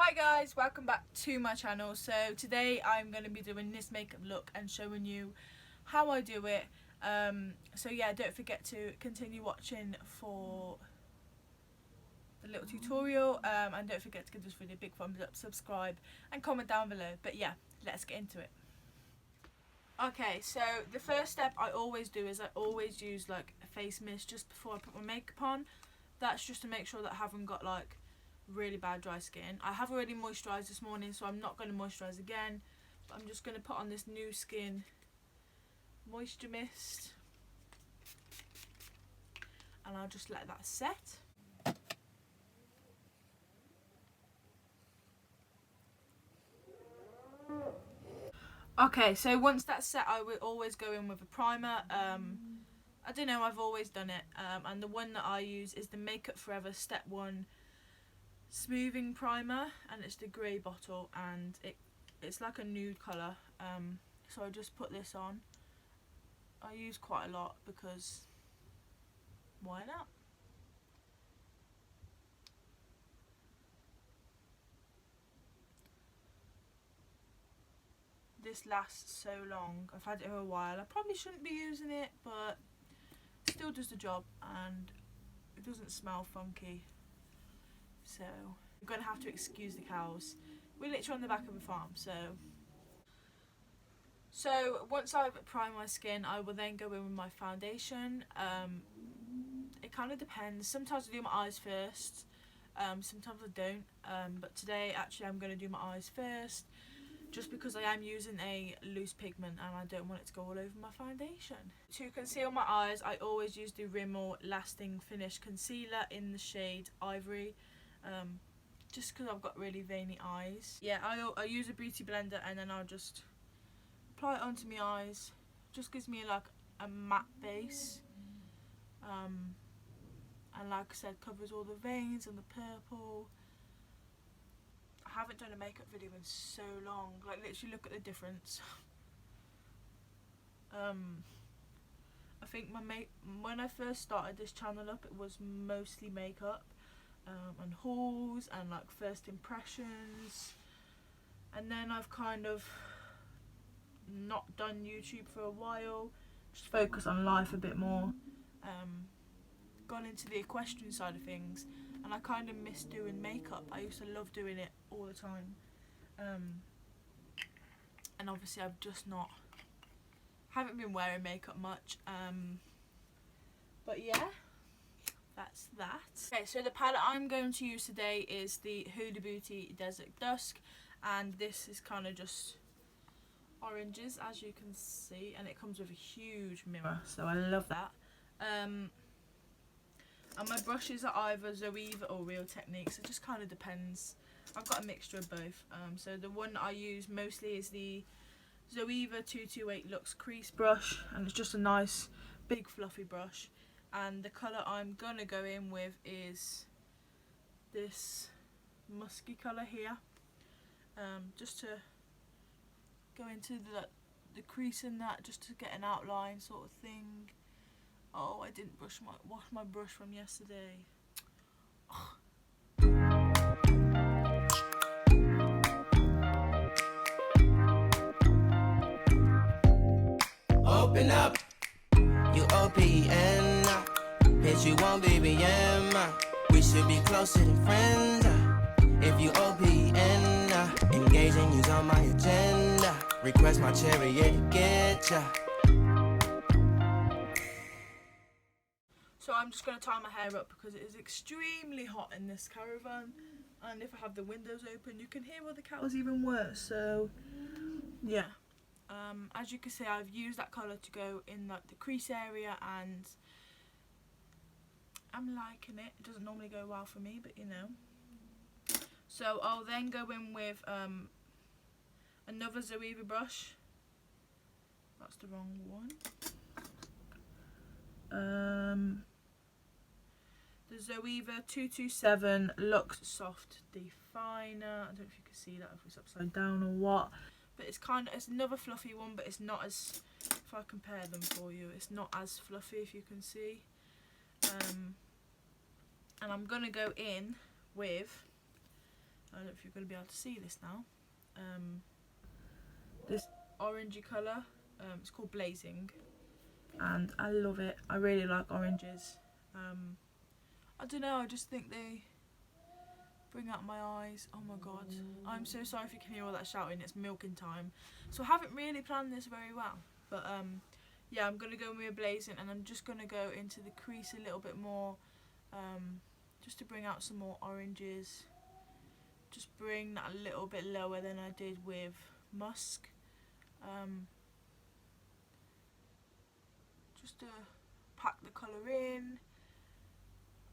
Hi guys, welcome back to my channel. So today I'm going to be doing this makeup look and showing you how I do it. So yeah, don't forget to continue watching for the little tutorial, and don't forget to give this video a big thumbs up, subscribe and comment down below. But yeah, let's get into it. Okay, so the first step I always do is I always use like a face mist just before I put my makeup on. That's just to make sure that I haven't got like really bad dry skin. I have already moisturised this morning, so I'm not going to moisturise again, but I'm just going to put on this New Skin moisture mist and I'll just let that set. Okay, so once that's set, I will always go in with a primer. I don't know, I've always done it, and the one that I use is the Makeup Forever Step 1 smoothing primer, and it's the grey bottle, and it's like a nude colour. So I just put this on. I use quite a lot because why not? This lasts so long. I've had it for a while. I probably shouldn't be using it, but it still does the job and it doesn't smell funky. So I'm gonna have to excuse the cows. We're literally on the back of a farm, so once I've primed my skin, I will then go in with my foundation. It kind of depends. Sometimes I do my eyes first, sometimes I don't, but today actually I'm going to do my eyes first just because I am using a loose pigment and I don't want it to go all over my foundation. To conceal my eyes, I always use the Rimmel Lasting Finish Concealer in the shade Ivory, just because I've got really veiny eyes. Yeah, I use a beauty blender and then I'll just apply it onto my eyes. Just gives me like a matte base, and like I said, covers all the veins and the purple. I haven't done a makeup video in so long, like literally look at the difference. I think when I first started this channel up, it was mostly makeup, and hauls and like first impressions, and then I've kind of not done YouTube for a while, just focus on life a bit more, gone into the equestrian side of things, and I kind of miss doing makeup. I used to love doing it all the time, and obviously I've just haven't been wearing makeup much, but yeah, that's that. Okay, so the palette I'm going to use today is the Huda Beauty Desert Dusk, and this is kind of just oranges, as you can see, and it comes with a huge mirror, so I love that. And my brushes are either Zoeva or Real Techniques. It just kind of depends. I've got a mixture of both. So the one I use mostly is the Zoeva 228 Luxe Crease brush, and it's just a nice big fluffy brush. And the colour I'm gonna go in with is this musky colour here, just to go into the crease in that, just to get an outline sort of thing. Oh, I didn't wash my brush from yesterday. Open up, you OPN. Hit you on BBM. We should be closer than friends. If you OPN, engaging you's on my agenda. Request my chariot to get ya. So I'm just going to tie my hair up because it is extremely hot in this caravan, and if I have the windows open you can hear all the cows even worse. So yeah, as you can see, I've used that colour to go in like the crease area, and I'm liking it. It doesn't normally go well for me, but you know. So I'll then go in with another Zoeva brush. That's the wrong one. The Zoeva 227 Luxe Soft Definer. I don't know if you can see that, if it's upside down or what, but it's another fluffy one, but it's not as, if I compare them for you, it's not as fluffy, if you can see. And I'm gonna go in with I don't know if you're going to be able to see this now. This orangey colour, it's called Blazing, and I love it. I really like oranges. I don't know, I just think they bring out my eyes. Oh my god, I'm so sorry if you can hear all that shouting. It's milking time, so I haven't really planned this very well, but yeah, I'm going to go with Blazing, and I'm just going to go into the crease a little bit more, just to bring out some more oranges. Just bring that a little bit lower than I did with Musk, just to pack the colour in.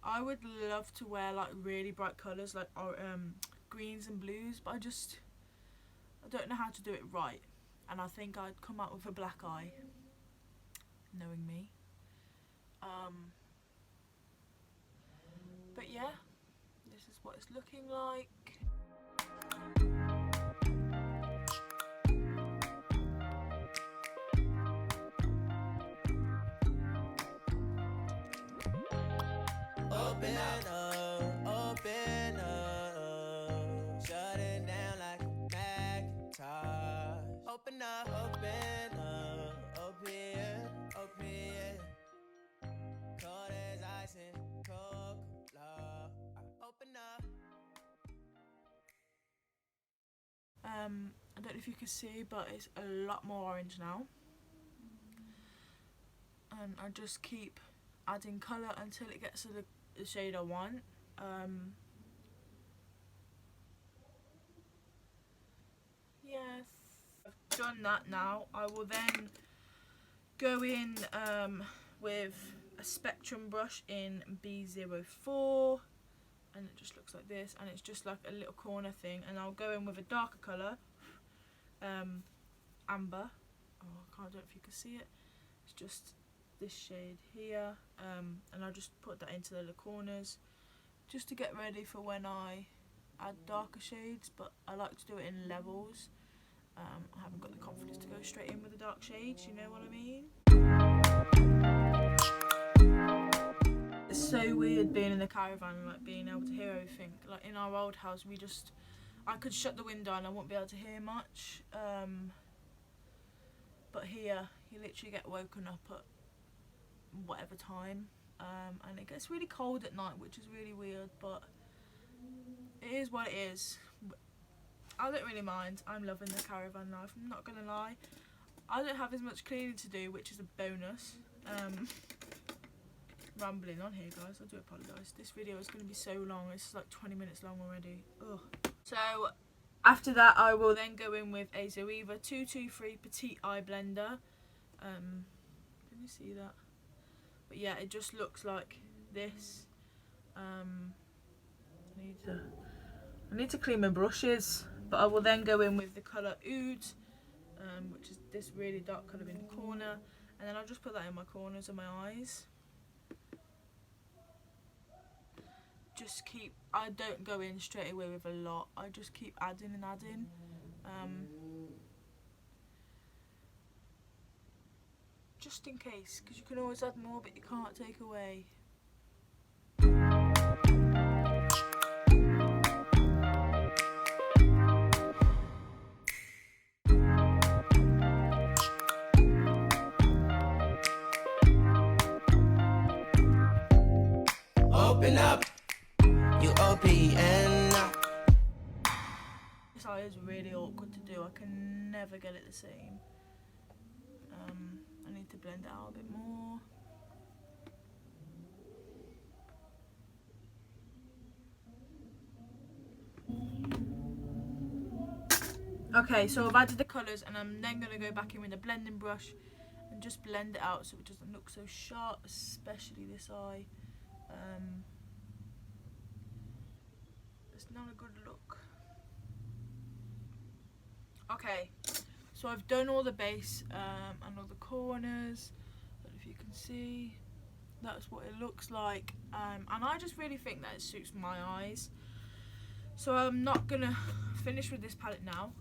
I would love to wear like really bright colours like greens and blues, but I don't know how to do it right, and I think I'd come out with a black eye, knowing me. But yeah, this is what it's looking like. Open up, shut it down like a Macintosh. Open up, open, cold as ice and Coca-Cola. Open up. I don't know if you can see, but it's a lot more orange now, and I just keep adding colour until it gets to the shade I want. Yes, I've done that now. I will then go in with a spectrum brush in B04, and it just looks like this, and it's just like a little corner thing, and I'll go in with a darker colour, amber. Oh, I don't know if you can see it. It's just this shade here, and I'll just put that into the little corners just to get ready for when I add darker shades, but I like to do it in levels. I haven't got the confidence to go straight in with the dark shades, you know what I mean? It's so weird being in the caravan, like being able to hear everything. Like in our old house, I could shut the window and I wouldn't be able to hear much. But here, you literally get woken up at whatever time, and it gets really cold at night, which is really weird, but it is what it is. I don't really mind. I'm loving the caravan life, I'm not gonna lie. I don't have as much cleaning to do, which is a bonus. Rambling on here, guys, I do apologise. This video is going to be so long, it's like 20 minutes long already. Ugh. So after that, I will then go in with a Zoeva 223 Petite Eye Blender. Can you see that? But yeah, it just looks like this. I need to clean my brushes, but I will then go in with the colour Oud, which is this really dark colour in the corner, and then I'll just put that in my corners of my eyes. I don't go in straight away with a lot, I just keep adding and adding. Just in case, because you can always add more, but you can't take away. Open up, you open up. This eye is really awkward to do, I can never get it the same. I need to blend it out a bit more. Okay, so I've added the colours, and I'm then going to go back in with a blending brush and just blend it out so it doesn't look so sharp, especially this eye. It's not a good look. Okay, so I've done all the base and all the corners. I don't know if you can see. That's what it looks like, and I just really think that it suits my eyes. So I'm not gonna finish with this palette now.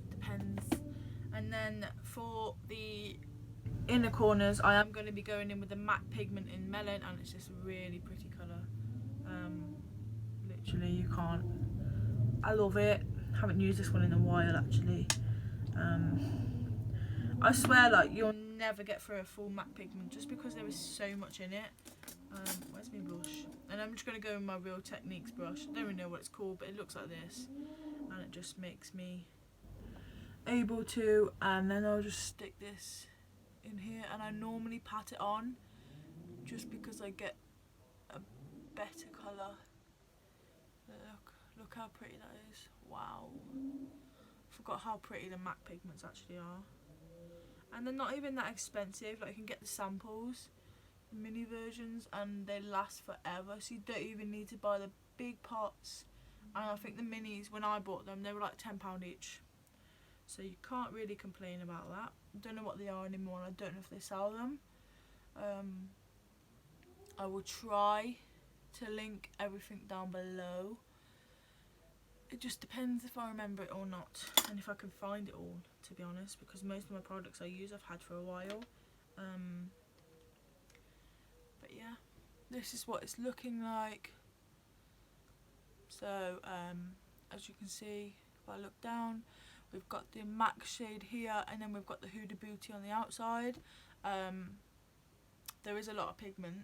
Depends. And then for the inner corners, I am going to be going in with the matte pigment in Melon, and it's just a really pretty colour. literally, you can't. I love it. Haven't used this one in a while actually. I swear, like, you'll never get through a full MAC pigment just because there is so much in it. Where's my blush? And I'm just going to go with my Real Techniques brush. I don't even know what it's called, but it looks like this. And it just makes me able to. And then I'll just stick this in here. And I normally pat it on just because I get a better colour. Look how pretty that is. Wow. Forgot how pretty the MAC pigments actually are. And they're not even that expensive. Like, you can get the samples, the mini versions, and they last forever. So you don't even need to buy the big pots. And I think the minis, when I bought them, they were like £10 each. So you can't really complain about that. I don't know what they are anymore. I don't know if they sell them. I will try to link everything down below. It just depends if I remember it or not, and if I can find it all, to be honest, because most of my products I use I've had for a while. But yeah, this is what it's looking like. So as you can see, if I look down, we've got the MAC shade here, and then we've got the Huda Beauty on the outside. There is a lot of pigment,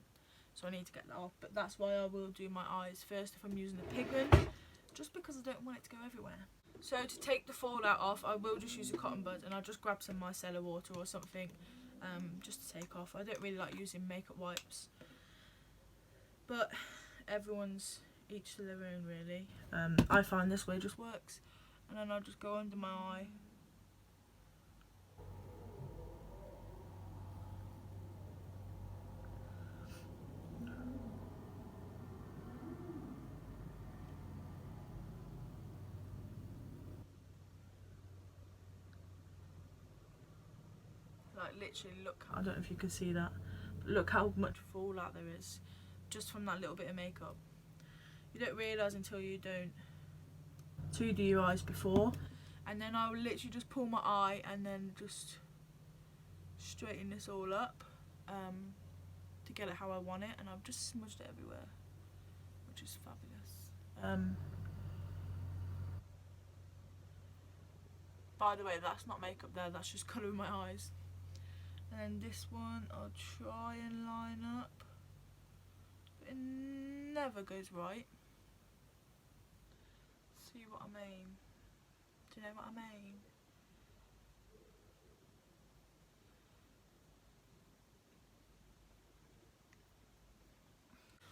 so I need to get that off, but that's why I will do my eyes first if I'm using the pigment, just because I don't want it to go everywhere. So to take the fallout off, I will just use a cotton bud, and I'll just grab some micellar water or something just to take off. I don't really like using makeup wipes, but everyone's each to their own really. I find this way just works, and then I'll just go under my eye. Like, literally, look, I don't know if you can see that, but look how much fallout there is just from that little bit of makeup. You don't realise until you don't. So you do your eyes before, and then I will literally just pull my eye and then just straighten this all up to get it how I want it, and I've just smudged it everywhere, which is fabulous. By the way, that's not makeup there, that's just colour in my eyes. And then this one I'll try and line up, but it never goes right. See what I mean? Do you know what I mean?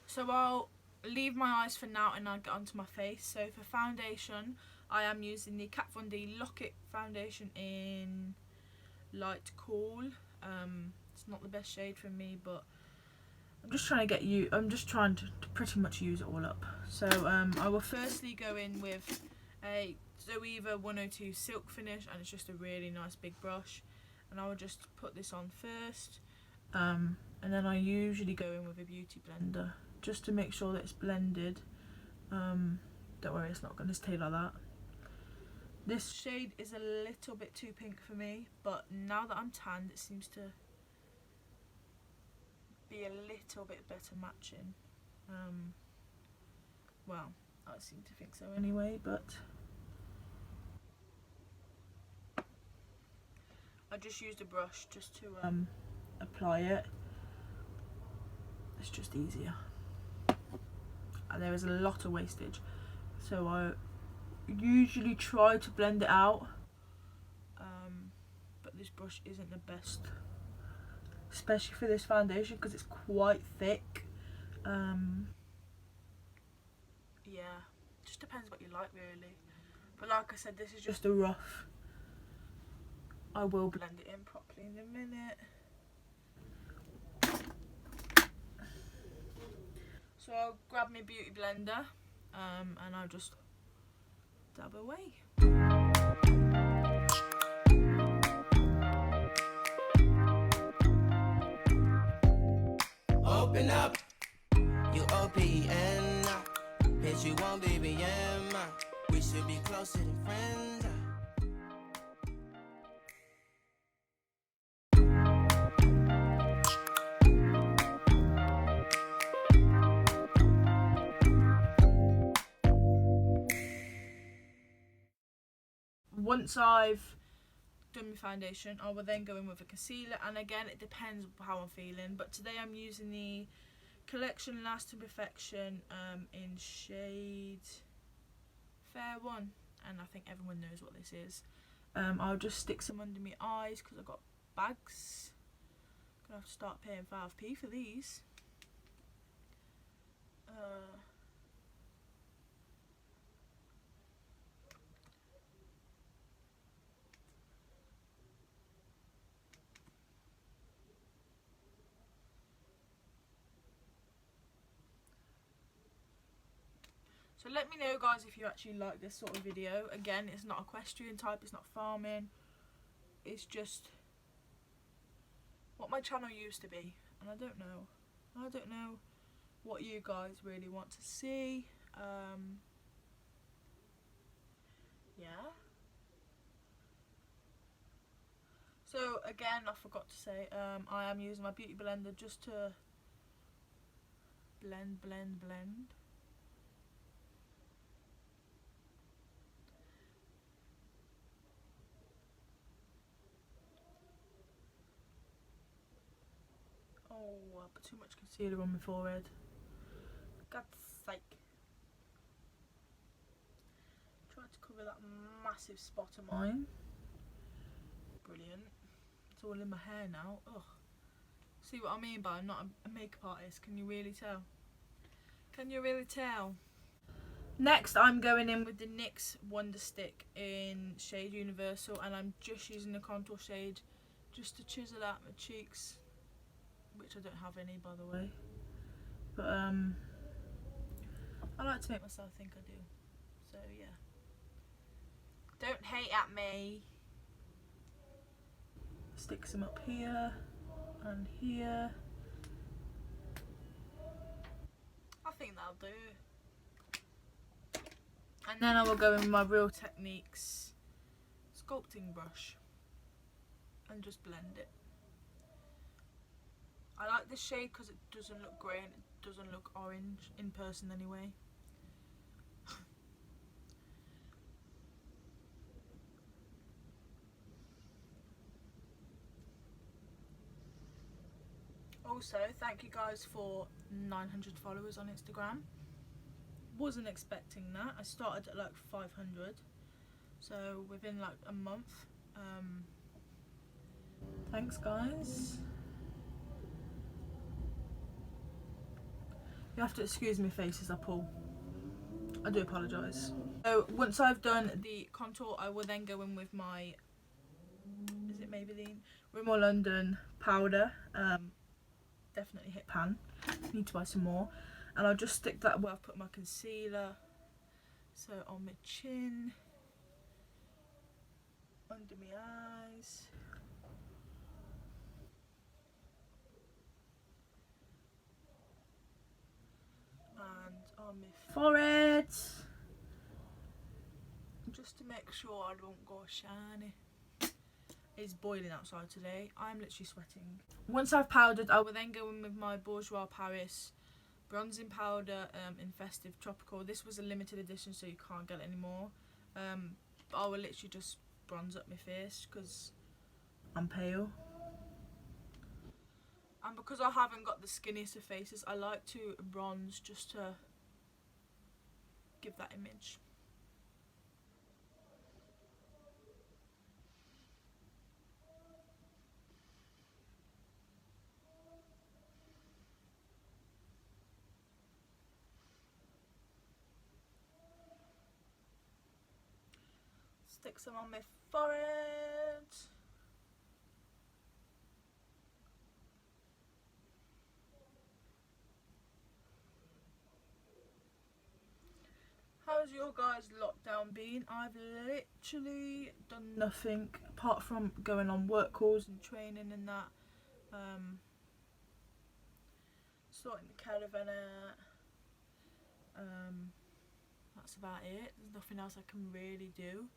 So I'll leave my eyes for now and I'll get onto my face. So for foundation, I am using the Kat Von D Lock-It foundation in Light Cool. It's not the best shade for me, but I'm just trying to pretty much use it all up. So I will firstly go in with a Zoeva 102 Silk Finish, and it's just a really nice big brush, and I will just put this on first, and then I usually go in with a beauty blender just to make sure that it's blended. Don't worry, it's not going to stay like that. This shade is a little bit too pink for me, but now that I'm tanned, it seems to be a little bit better matching. Well, I seem to think so anyway, but I just used a brush just to apply it. It's just easier. And there is a lot of wastage, so I usually try to blend it out, but this brush isn't the best, especially for this foundation because it's quite thick. Yeah, just depends what you like really, but like I said, this is just a rough. I will blend it in properly in a minute. So I'll grab my beauty blender and I'll just dab away. Open up, you OPN now. Bitch, you won't be BM. We should be closer than friends. once I've done my foundation, I will then go in with a concealer, and again it depends how I'm feeling, but today I'm using the Collection Lasting Perfection in shade Fair One, and I think everyone knows what this is. I'll just stick some under my eyes because I've got bags. Gonna have to start paying 5p for these. So let me know, guys, if you actually like this sort of video. Again, it's not equestrian type, it's not farming, it's just what my channel used to be, and I don't know what you guys really want to see. Yeah. So again, I forgot to say, I am using my beauty blender just to blend. Oh, I put too much concealer on my forehead. God's sake. Tried to cover that massive spot of mine. Brilliant. It's all in my hair now. Ugh. See what I mean by I'm not a makeup artist? Can you really tell? Can you really tell? Next, I'm going in with the NYX Wonder Stick in shade Universal, and I'm just using the contour shade just to chisel out my cheeks, which I don't have any, by the way. But I like to make myself think I do. So yeah. Don't hate at me. Stick some up here and here. I think that'll do. And then I will go in with my Real Techniques sculpting brush and just blend it. I like this shade because it doesn't look grey and it doesn't look orange in person anyway. Also, thank you guys for 900 followers on Instagram. Wasn't expecting that. I started at like 500, so within like a month. Thanks, guys. You have to excuse me face as I pull. I do apologise. So once I've done the contour, I will then go in with my, is it Maybelline Rimmel London powder. Definitely hit pan. Need to buy some more. And I'll just stick that where I've put my concealer. So on my chin, under my eyes, and on my forehead, just to make sure I don't go shiny. It's boiling outside today. I'm literally sweating. Once I've powdered, I will then go in with my Bourjois Paris bronzing powder in Festive Tropical. This was a limited edition, so you can't get it anymore. But I will literally just bronze up my face because I'm pale. And because I haven't got the skinniest of faces, I like to bronze just to give that image. Stick some on my forehead. How's your guys' lockdown been? I've literally done nothing apart from going on work calls and training and that. Sorting the caravan out. That's about it. There's nothing else I can really do,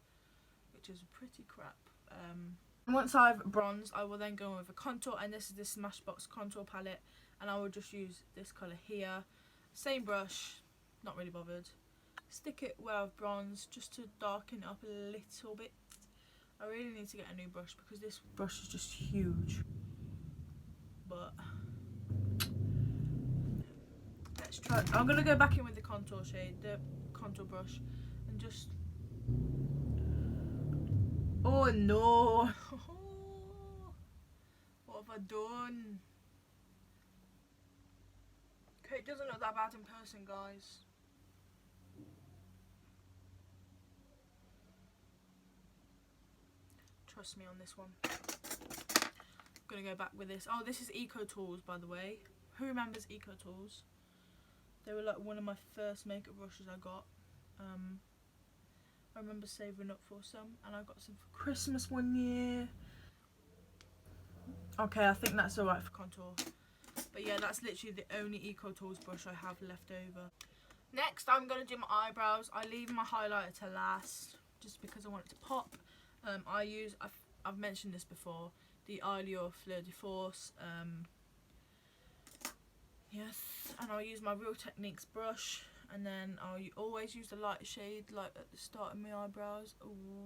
which is pretty crap. Once I've bronzed, I will then go with a contour, and this is the Smashbox contour palette, and I will just use this colour here. Same brush, not really bothered. stick it where I've bronzed just to darken it up a little bit. I really need to get a new brush because this brush is just huge. But let's try. I'm gonna go back in with the contour shade, the contour brush, and just. Oh no! What have I done? Okay, it doesn't look that bad in person, guys. Trust me on this one. I'm gonna go back with this. Oh, this is Eco Tools, by the way. Who remembers Eco Tools? They were like one of my first makeup brushes I got. I remember saving up for some, and I got some for Christmas one year. Okay, I think that's alright for contour. But yeah, that's literally the only Eco Tools brush I have left over. Next, I'm going to do my eyebrows. I leave my highlighter to last, just because I want it to pop. I've mentioned this before, the Eyelure Fleur de Force. Yes, and I'll use my Real Techniques brush. And then I'll always use the light shade, like at the start of my eyebrows.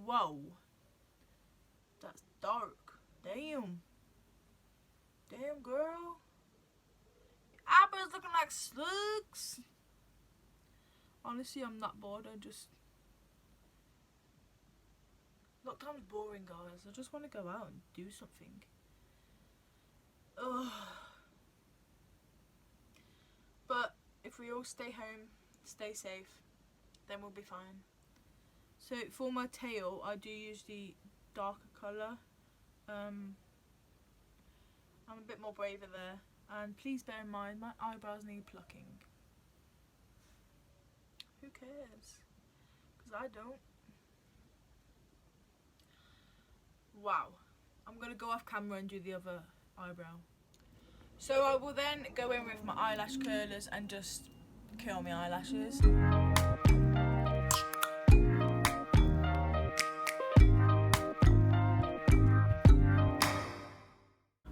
Whoa, that's dark. Damn. Damn, girl. Your eyebrows looking like slugs. Honestly, I'm not bored. Lockdown's boring, guys. I just want to go out and do something. Ugh. But if we all stay home, stay safe, then we'll be fine. So for my tail, I do use the darker colour. I'm a bit more braver there, and please bear in mind my eyebrows need plucking. Who cares? Because I don't. Wow. I'm going to go off camera and do the other eyebrow. So I will then go in with my eyelash curlers and just curl my eyelashes.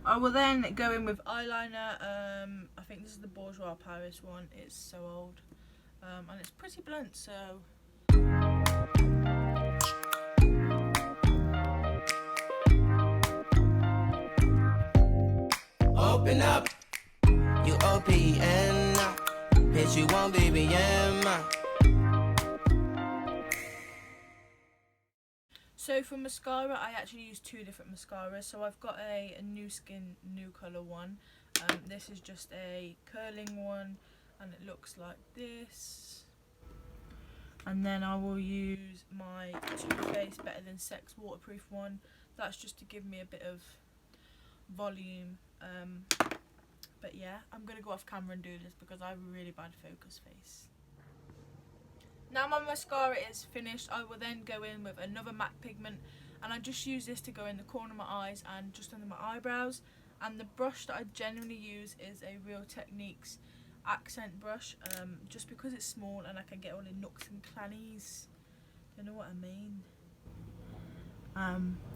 I will then go in with eyeliner. I think this is the Bourjois Paris one. It's so old, and it's pretty blunt, so. Open up, you OPN, hit you on BBM. So for mascara, I actually use two different mascaras. So I've got a New Skin New Colour one. This is just a curling one, and it looks like this. And then I will use my Too Faced Better Than Sex waterproof one. That's just to give me a bit of volume. But yeah, I'm going to go off camera and do this because I have a really bad focus face. Now my mascara is finished, I will then go in with another matte pigment, and I just use this to go in the corner of my eyes and just under my eyebrows. And the brush that I generally use is a Real Techniques accent brush, just because it's small and I can get all the nooks and crannies. You know what I mean?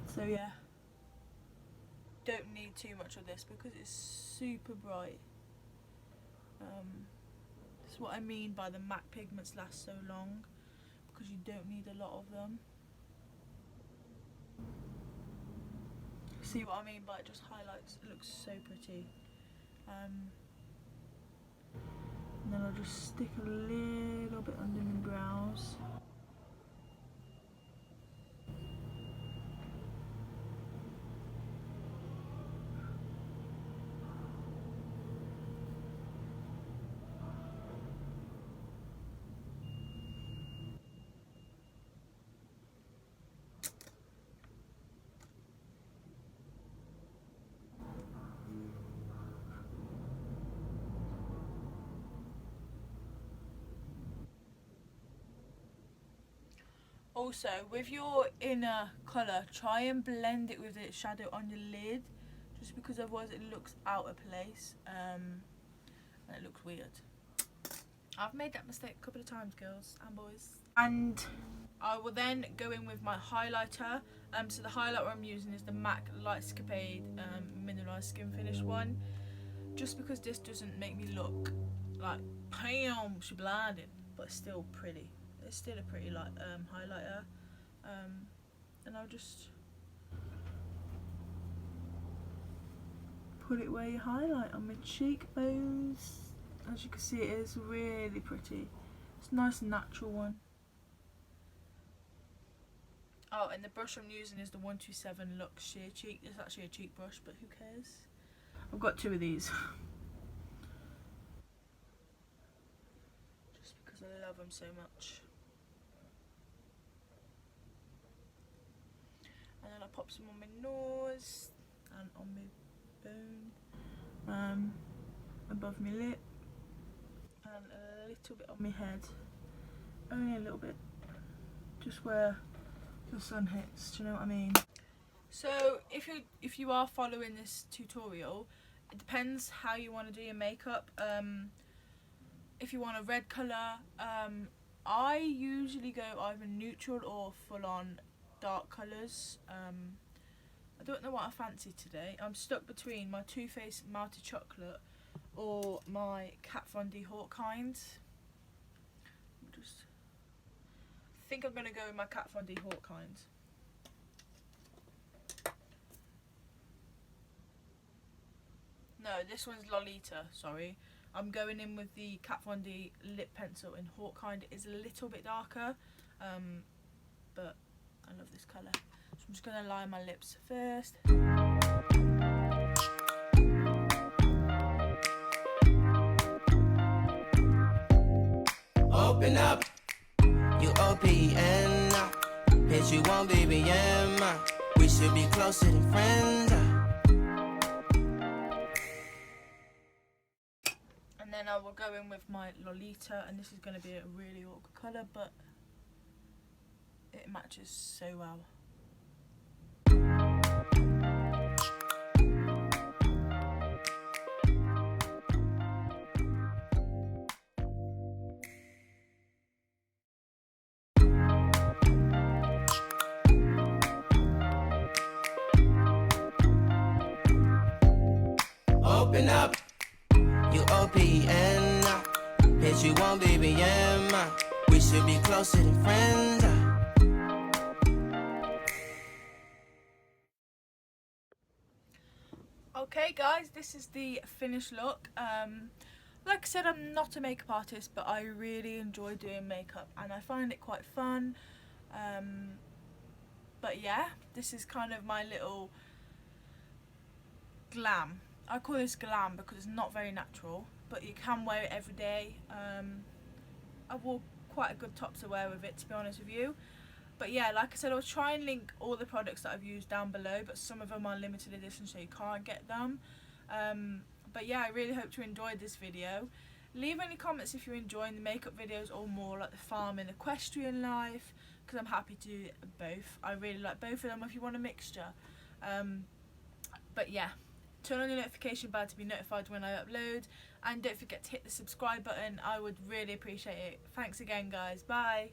So yeah, don't need too much of this because it's super bright. That's what I mean by the matte pigments last so long, because you don't need a lot of them. See what I mean by it just highlights, it looks so pretty. And then I'll just stick a little bit under my brows. Also, with your inner colour, try and blend it with the shadow on your lid, just because otherwise it looks out of place, and it looks weird. I've made that mistake a couple of times, girls and boys. And I will then go in with my highlighter. So the highlighter I'm using is the MAC Lightscapade Mineralized Skin Finish one, just because this doesn't make me look like, bam, she blinded, but still pretty it's still a pretty light highlighter, and I'll just put it where you highlight, on my cheekbones. As you can see, it is really pretty. It's a nice natural one. Oh, and the brush I'm using is the 127 Luxe Sheer Cheek. It's actually a cheek brush, but who cares? I've got 2 of these. Just because I love them so much. And then I pop some on my nose and on my bone, above my lip, and a little bit on my head. Only a little bit, just where the sun hits. Do you know what I mean? So if you are following this tutorial, it depends how you want to do your makeup. If you want a red colour, I usually go either neutral or full on dark colours. I don't know what I fancy today. I'm stuck between my Too Faced Melted Chocolate or my Kat Von D Hawk kind. I think I'm going to go with my Kat Von D Hawk kind. No, this one's Lolita, sorry. I'm going in with the Kat Von D lip pencil in Hawk kind. It is a little bit darker, but I love this colour. So I'm just going to line my lips first. Open up, you open up. Bitch, you won't be BM. We should be closer than friends. And then I will go in with my Lolita, and this is going to be a really awkward colour, but it matches so well. Open up, you open up. Bitch, you won't be BM. We should be closer than friends. Okay guys, this is the finished look. Like I said, I'm not a makeup artist, but I really enjoy doing makeup and I find it quite fun. But yeah, this is kind of my little glam. I call this glam because it's not very natural, but you can wear it every day. I wore quite a good top to wear with it, to be honest with you. But yeah, like I said, I'll try and link all the products that I've used down below, but some of them are limited edition, so you can't get them. But yeah, I really hope you enjoyed this video. Leave any comments if you're enjoying the makeup videos or more like the farm and equestrian life, because I'm happy to do both. I really like both of them if you want a mixture. But yeah, turn on your notification bell to be notified when I upload, and don't forget to hit the subscribe button. I would really appreciate it. Thanks again guys, bye.